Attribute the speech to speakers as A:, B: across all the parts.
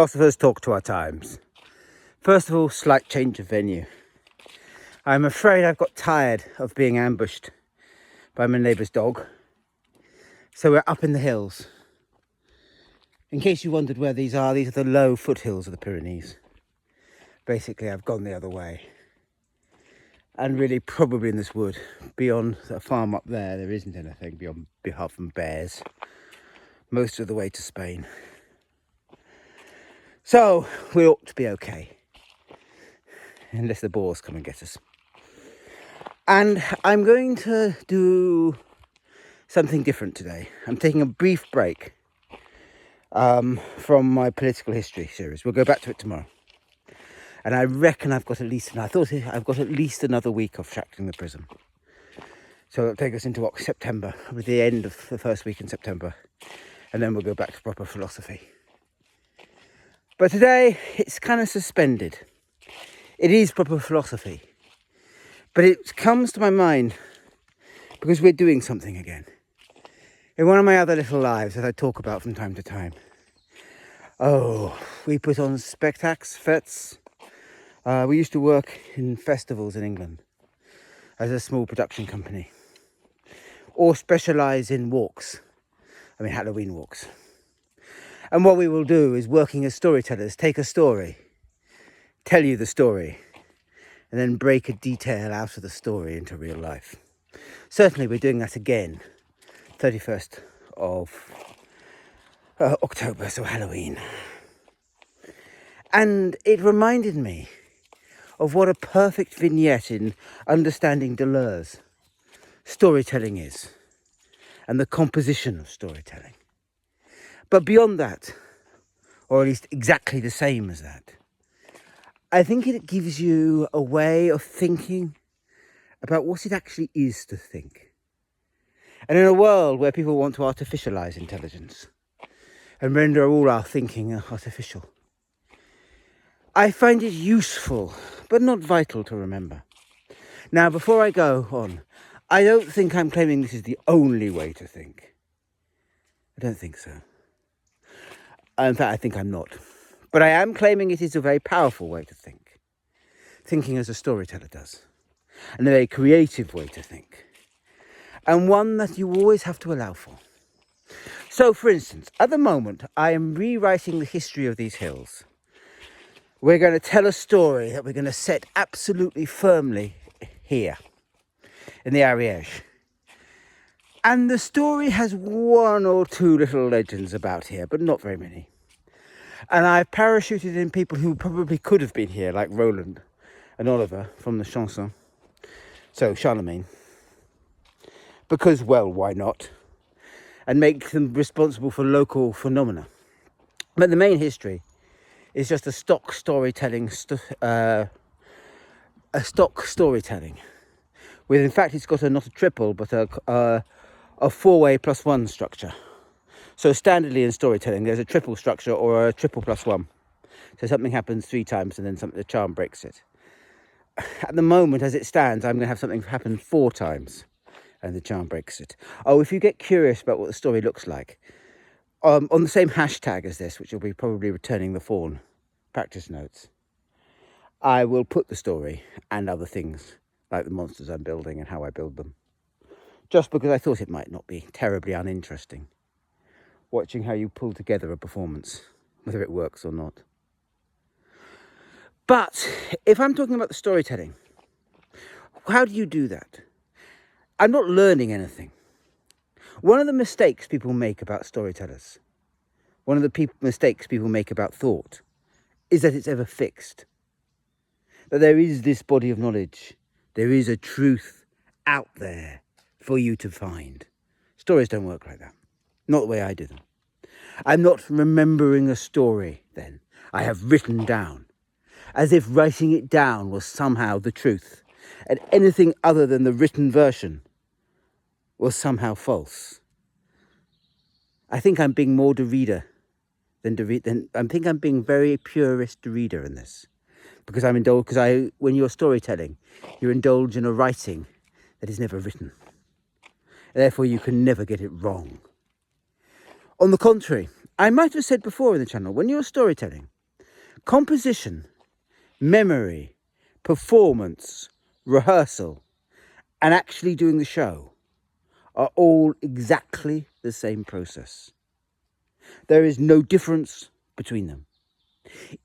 A: Philosophers talk to our times. First of all, slight change of venue. I'm afraid I've got tired of being ambushed by my neighbour's dog. So we're up in the hills. In case you wondered where these are the low foothills of the Pyrenees. Basically, I've gone the other way. And really probably in this wood. Beyond the farm up there isn't anything apart from bears. Most of the way to Spain. So, we ought to be okay. Unless the boars come and get us. And I'm going to do something different today. I'm taking a brief break from my political history series. We'll go back to it tomorrow. And I reckon I've got at least another week of Shackling the Prism. So it'll take us into September, with the end of the first week in September. And then we'll go back to proper philosophy. But today, it's kind of suspended. It is proper philosophy. But it comes to my mind because we're doing something again. In one of my other little lives that I talk about from time to time. Oh, we put on spectacles, fêtes. We used to work in festivals in England as a small production company. Or specialise in walks. I mean, Halloween walks. And what we will do is, working as storytellers, take a story, tell you the story, and then break a detail out of the story into real life. Certainly we're doing that again, 31st of October, so Halloween. And it reminded me of what a perfect vignette in understanding Deleuze storytelling is, and the composition of storytelling. But beyond that, or at least exactly the same as that, I think it gives you a way of thinking about what it actually is to think. And in a world where people want to artificialise intelligence and render all our thinking artificial, I find it useful, but not vital to remember. Now, before I go on, I don't think I'm claiming this is the only way to think. I don't think so. In fact, I think I'm not. But I am claiming it is a very powerful way to think. Thinking as a storyteller does. And a very creative way to think. And one that you always have to allow for. So, for instance, at the moment, I am rewriting the history of these hills. We're going to tell a story that we're going to set absolutely firmly here, in the Ariège. And the story has one or two little legends about here, but not very many. And I've parachuted in people who probably could have been here, like Roland and Oliver from the Chanson. So, Charlemagne. Because, well, why not? And make them responsible for local phenomena. But the main history is just a stock storytelling, with, in fact, it's got not a triple, but a four-way plus one structure. So standardly in storytelling, there's a triple structure or a triple plus one. So something happens 3 times and then the charm breaks it. At the moment, as it stands, I'm going to have something happen 4 times and the charm breaks it. Oh, if you get curious about what the story looks like, on the same hashtag as this, which will be probably Returning the Fawn, practice notes, I will put the story and other things, like the monsters I'm building and how I build them. Just because I thought it might not be terribly uninteresting, watching how you pull together a performance, whether it works or not. But if I'm talking about the storytelling, how do you do that? I'm not learning anything. One of the mistakes people make about storytellers, one of the mistakes people make about thought, is that it's ever fixed. That there is this body of knowledge, there is a truth out there for you to find. Stories don't work like that. Not the way I do them. I'm not remembering a story then. I have written down. As if writing it down was somehow the truth. And anything other than the written version was somehow false. I think I'm being more the reader than I think I'm being very purist reader in this. Because when you're storytelling, you indulge in a writing that is never written. Therefore, you can never get it wrong. On the contrary, I might have said before in the channel, when you're storytelling, composition, memory, performance, rehearsal, and actually doing the show are all exactly the same process. There is no difference between them.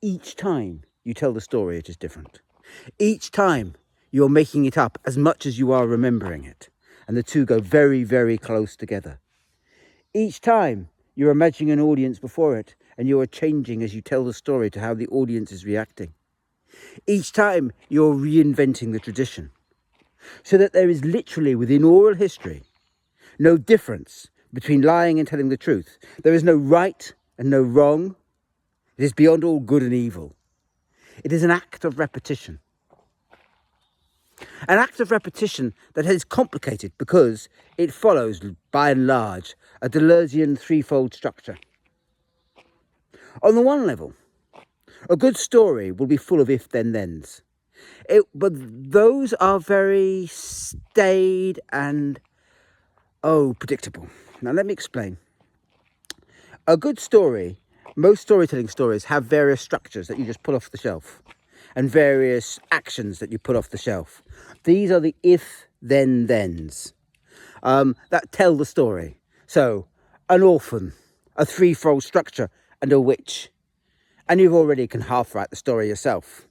A: Each time you tell the story, it is different. Each time you're making it up as much as you are remembering it, and the two go very, very close together. Each time you're imagining an audience before it, and you are changing as you tell the story to how the audience is reacting. Each time you're reinventing the tradition, so that there is literally within oral history no difference between lying and telling the truth. There is no right and no wrong. It is beyond all good and evil. It is an act of repetition. An act of repetition that is complicated because it follows, by and large, a Deleuzian threefold structure. On the one level, a good story will be full of if-then-thens. But those are very staid and, predictable. Now, let me explain. A good story, most storytelling stories have various structures that you just pull off the shelf and various actions that you put off the shelf. These are the if-then-thens that tell the story. So, an orphan, a threefold structure, and a witch. And you already can half write the story yourself.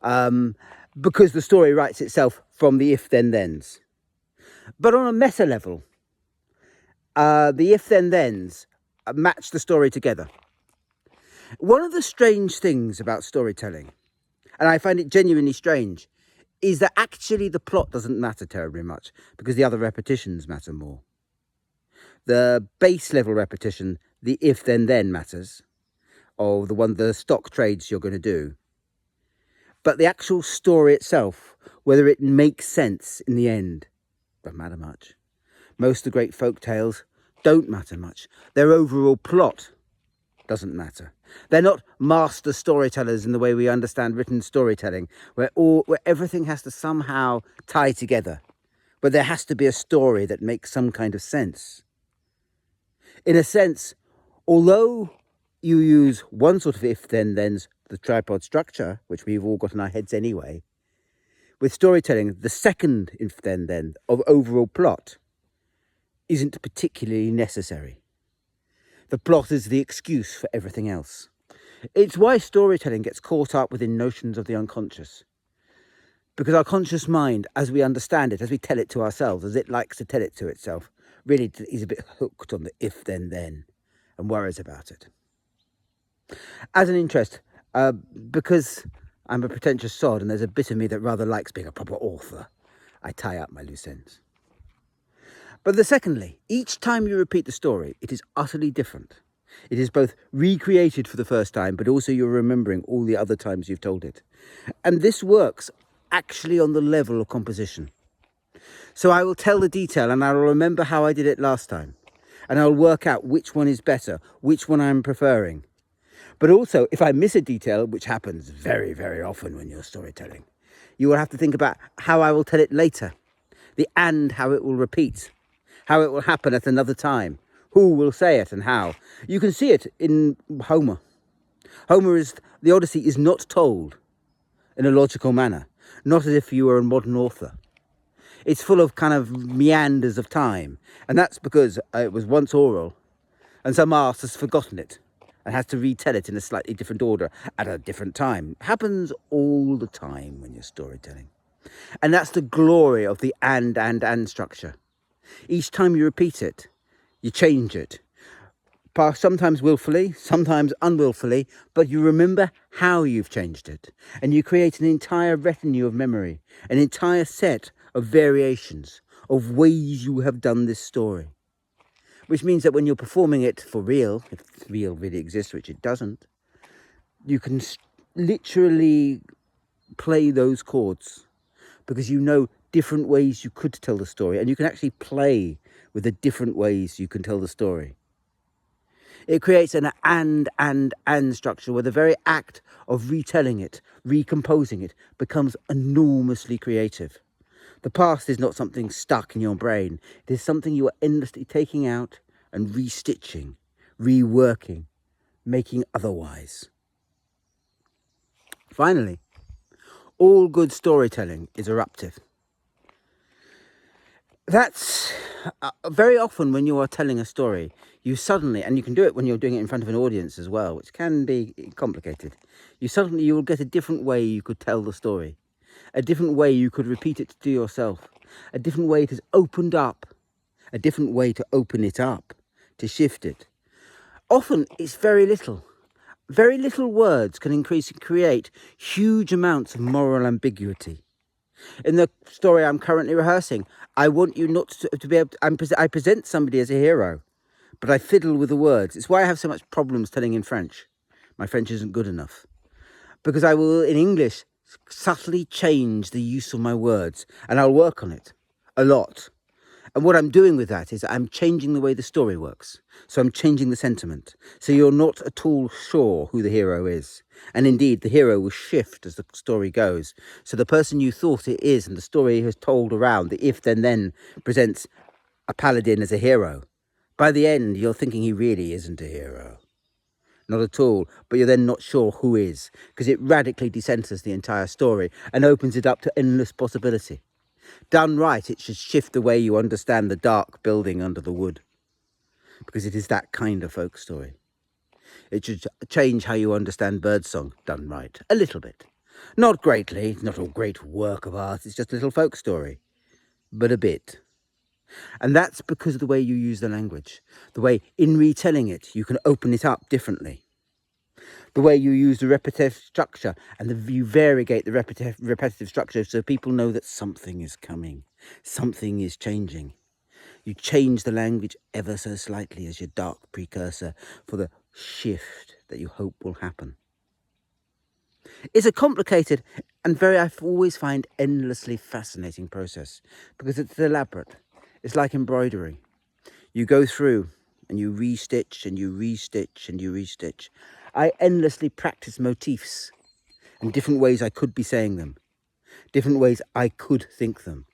A: Because the story writes itself from the if-then-thens. But on a meta level, the if-then-thens match the story together. One of the strange things about storytelling, and I find it genuinely strange, is that actually the plot doesn't matter terribly much because the other repetitions matter more. The base level repetition, the if-then-then matters, or the stock trades you're going to do. But the actual story itself, whether it makes sense in the end, doesn't matter much. Most of the great folk tales don't matter much. Their overall plot doesn't matter. They're not master storytellers in the way we understand written storytelling, where everything has to somehow tie together, but there has to be a story that makes some kind of sense. In a sense, although you use one sort of if-then-thens, the tripod structure, which we've all got in our heads anyway, with storytelling, the second if-then-then of overall plot isn't particularly necessary. The plot is the excuse for everything else. It's why storytelling gets caught up within notions of the unconscious. Because our conscious mind, as we understand it, as we tell it to ourselves, as it likes to tell it to itself, really is a bit hooked on the if-then-then and worries about it. As an interest, because I'm a pretentious sod and there's a bit of me that rather likes being a proper author, I tie up my loose ends. But secondly, each time you repeat the story, it is utterly different. It is both recreated for the first time, but also you're remembering all the other times you've told it. And this works actually on the level of composition. So I will tell the detail and I will remember how I did it last time. And I'll work out which one is better, which one I'm preferring. But also, if I miss a detail, which happens very, very often when you're storytelling, you will have to think about how I will tell it later. How it will repeat. How it will happen at another time. Who will say it and how. You can see it in Homer. The Odyssey is not told in a logical manner. Not as if you were a modern author. It's full of kind of meanders of time. And that's because it was once oral. And some arse has forgotten it. And has to retell it in a slightly different order at a different time. It happens all the time when you're storytelling. And that's the glory of the and structure. Each time you repeat it, you change it. Sometimes willfully, sometimes unwillfully, but you remember how you've changed it. And you create an entire retinue of memory, an entire set of variations, of ways you have done this story. Which means that when you're performing it for real, if real really exists, which it doesn't, you can literally play those chords because you know different ways you could tell the story, and you can actually play with the different ways you can tell the story. It creates an and structure where the very act of retelling it, recomposing it, becomes enormously creative. The past is not something stuck in your brain. It is something you are endlessly taking out and restitching, reworking, making otherwise. Finally, all good storytelling is eruptive. That's very often when you are telling a story, you suddenly, and you can do it when you're doing it in front of an audience as well, which can be complicated. You will get a different way you could tell the story, a different way you could repeat it to yourself, a different way it has opened up, a different way to open it up, to shift it. Often it's very little. Very little words can increase and create huge amounts of moral ambiguity. In the story I'm currently rehearsing, I want you not to be able to, I present somebody as a hero, but I fiddle with the words. It's why I have so much problems telling in French. My French isn't good enough. Because I will, in English, subtly change the use of my words, and I'll work on it a lot. And what I'm doing with that is I'm changing the way the story works. So I'm changing the sentiment. So you're not at all sure who the hero is. And indeed, the hero will shift as the story goes. So the person you thought it is and the story has told around, the if then presents a paladin as a hero. By the end, you're thinking he really isn't a hero. Not at all, but you're then not sure who is, because it radically decenters the entire story and opens it up to endless possibility. Done right, it should shift the way you understand the dark building under the wood, because it is that kind of folk story. It should change how you understand birdsong, done right, a little bit. Not greatly, it's not a great work of art, it's just a little folk story, but a bit. And that's because of the way you use the language, the way in retelling it, you can open it up differently. The way you use the repetitive structure and you variegate the repetitive structure so people know that something is coming, something is changing. You change the language ever so slightly as your dark precursor for the shift that you hope will happen. It's a complicated and I always find endlessly fascinating process because it's elaborate. It's like embroidery. You go through and you restitch and you restitch and you restitch. I endlessly practice motifs and different ways I could be saying them, different ways I could think them.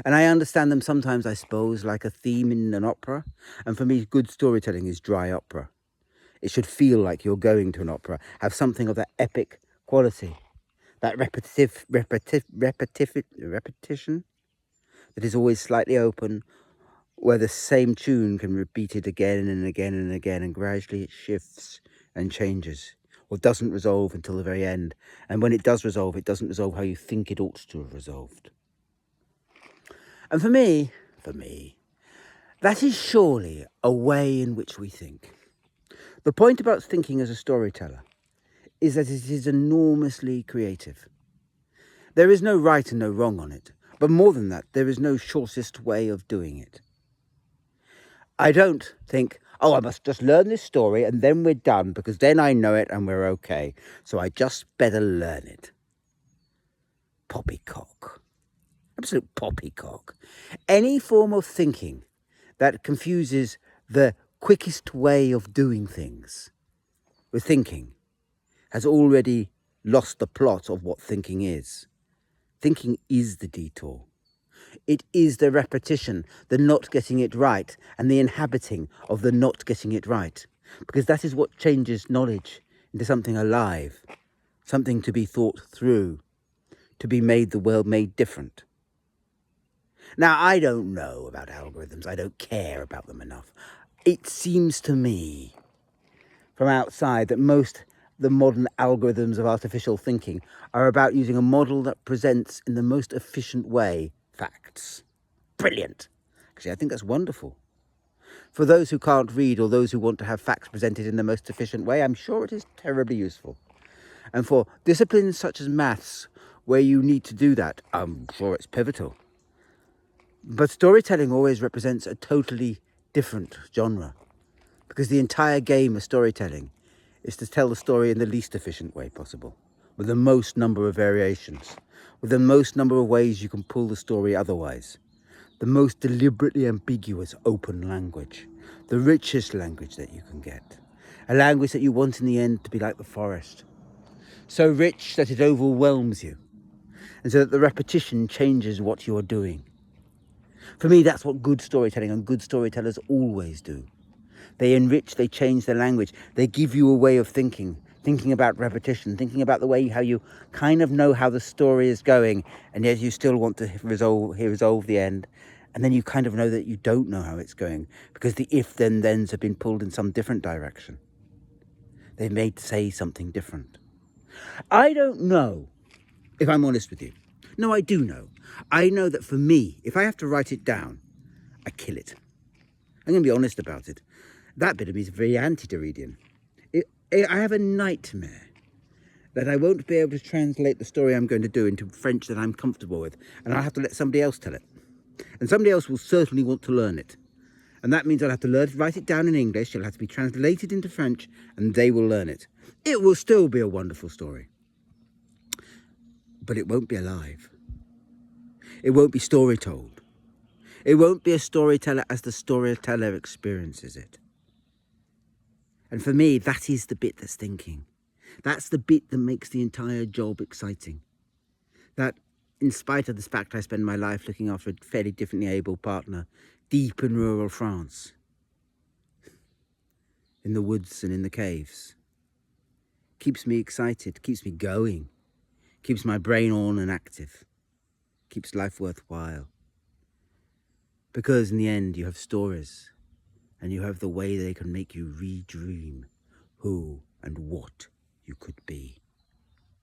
A: And I understand them sometimes, I suppose, like a theme in an opera. And for me, good storytelling is dry opera. It should feel like you're going to an opera, have something of that epic quality, that repetition that is always slightly open, where the same tune can repeat it again and again and again, and gradually it shifts and changes, or doesn't resolve until the very end. And when it does resolve, it doesn't resolve how you think it ought to have resolved. And for me, that is surely a way in which we think. The point about thinking as a storyteller is that it is enormously creative. There is no right and no wrong on it, but more than that, there is no shortest way of doing it. I don't think, I must just learn this story and then we're done because then I know it and we're okay. So I just better learn it. Poppycock. Absolute poppycock. Any form of thinking that confuses the quickest way of doing things with thinking has already lost the plot of what thinking is. Thinking is the detour. It is the repetition, the not getting it right, and the inhabiting of the not getting it right. Because that is what changes knowledge into something alive, something to be thought through, to be made the world made different. Now, I don't know about algorithms. I don't care about them enough. It seems to me from outside that the modern algorithms of artificial thinking are about using a model that presents in the most efficient way facts. Brilliant. Actually, I think that's wonderful. For those who can't read or those who want to have facts presented in the most efficient way, I'm sure it is terribly useful. And for disciplines such as maths, where you need to do that, I'm sure it's pivotal. But storytelling always represents a totally different genre, because the entire game of storytelling is to tell the story in the least efficient way possible, with the most number of variations, with the most number of ways you can pull the story otherwise, the most deliberately ambiguous open language, the richest language that you can get, a language that you want in the end to be like the forest, so rich that it overwhelms you, and so that the repetition changes what you are doing. For me, that's what good storytelling and good storytellers always do. They enrich, they change the language. They give you a way of thinking about repetition, thinking about the way how you kind of know how the story is going, and yet you still want to resolve the end. And then you kind of know that you don't know how it's going because the if then thens have been pulled in some different direction. They may say something different. I don't know, if I'm honest with you. No, I do know. I know that for me, if I have to write it down, I kill it. I'm going to be honest about it. That bit of me is very anti-Derridian. I have a nightmare that I won't be able to translate the story I'm going to do into French that I'm comfortable with, and I'll have to let somebody else tell it. And somebody else will certainly want to learn it. And that means I'll have to write it down in English, it'll have to be translated into French, and they will learn it. It will still be a wonderful story. But it won't be alive. It won't be story told. It won't be a storyteller as the storyteller experiences it. And for me, that is the bit that's thinking. That's the bit that makes the entire job exciting. That, in spite of the fact I spend my life looking after a fairly differently able partner, deep in rural France, in the woods and in the caves, keeps me excited, keeps me going, keeps my brain on and active, keeps life worthwhile. Because in the end, you have stories, and you have the way they can make you redream who and what you could be.